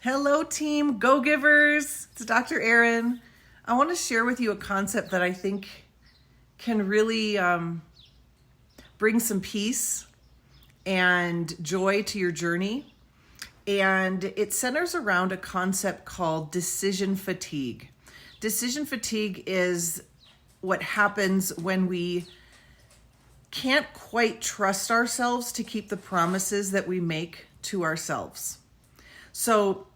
Hello, team Go-Givers. It's Dr. Erin. I want to share with you a concept that I think can really bring some peace and joy to your journey. And it centers around a concept called decision fatigue. Decision fatigue is what happens when we can't quite trust ourselves to keep the promises that we make to ourselves. So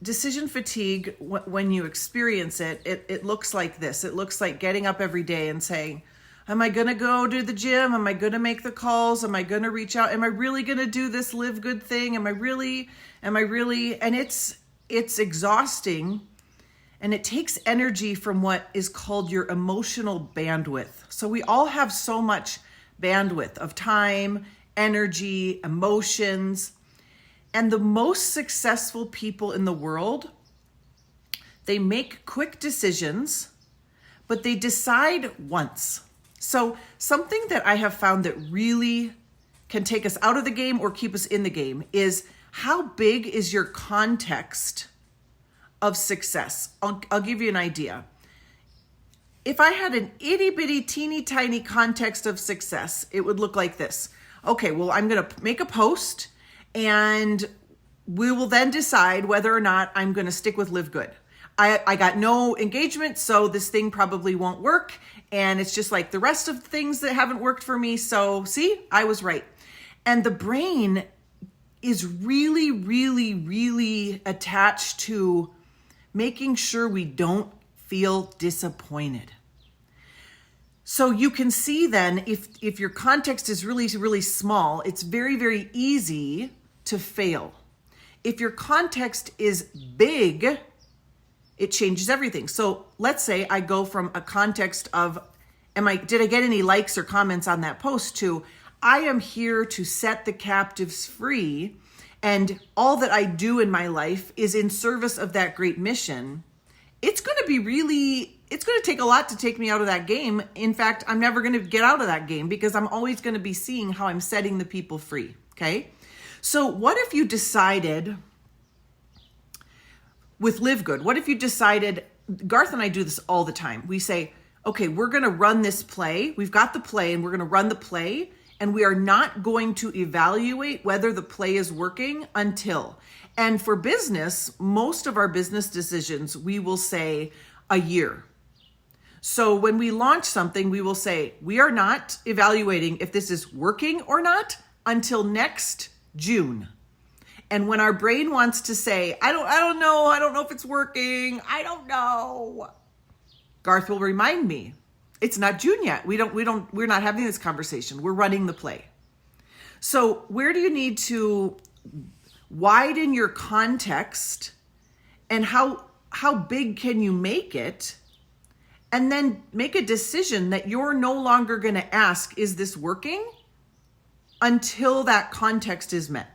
decision fatigue, when you experience it, it looks like this. It looks like getting up every day and saying, am I going to go to the gym? Am I going to make the calls? Am I going to reach out? Am I really going to do this live good thing? Am I really? And it's exhausting, and it takes energy from what is called your emotional bandwidth. So we all have so much bandwidth of time, energy, emotions. And the most successful people in the world, they make quick decisions, but they decide once. So something that I have found that really can take us out of the game or keep us in the game is, how big is your context of success? I'll give you an idea. If I had an itty bitty teeny tiny context of success, it would look like this. Okay, well, I'm going to make a post, and we will then decide whether or not I'm going to stick with Live Good. I got no engagement, so this thing probably won't work. And it's just like the rest of the things that haven't worked for me. So see, I was right. And the brain is really, really, really attached to making sure we don't feel disappointed. So you can see then, if your context is really, really small, it's very, very easy to fail. If your context is big, it changes everything. So let's say I go from a context of, did I get any likes or comments on that post, to I am here to set the captives free, and all that I do in my life is in service of that great mission. It's going to take a lot to take me out of that game. In fact, I'm never going to get out of that game, because I'm always going to be seeing how I'm setting the people free. Okay. So what if you decided with Live Good, what if you decided, Garth and I do this all the time. We say, okay, we're going to run this play. We've got the play, and we're going to run the play, and we are not going to evaluate whether the play is working until. And for business, most of our business decisions, we will say a year. So when we launch something, we will say, we are not evaluating if this is working or not until next June. And when our brain wants to say, I don't know if it's working, I don't know, Garth will remind me, it's not June yet. We're not having this conversation. We're running the play. So where do you need to widen your context, and how big can you make it? And then make a decision that you're no longer going to ask, is this working? Until that context is met.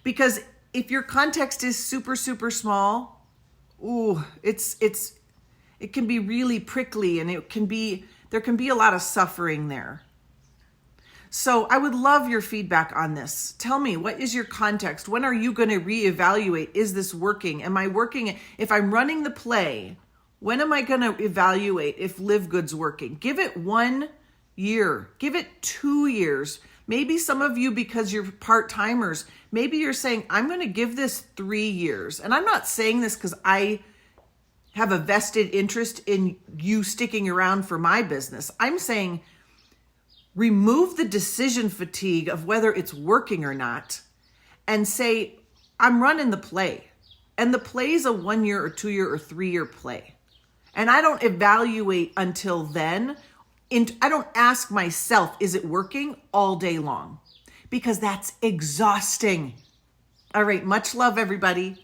Because if your context is super, super small, it can be really prickly, and there can be a lot of suffering there. So I would love your feedback on this. Tell me, what is your context? When are you going to reevaluate? Is this working? Am I working? If I'm running the play, when am I going to evaluate if Live Good's working? Give it 1 year. Give it 2 years. Maybe some of you, because you're part-timers, maybe you're saying, I'm going to give this 3 years. And I'm not saying this because I have a vested interest in you sticking around for my business. I'm saying, remove the decision fatigue of whether it's working or not, and say, I'm running the play. And the play is a 1 year or 2 year or 3 year play. And I don't evaluate until then. I don't ask myself, is it working, all day long? Because that's exhausting. All right, much love, everybody.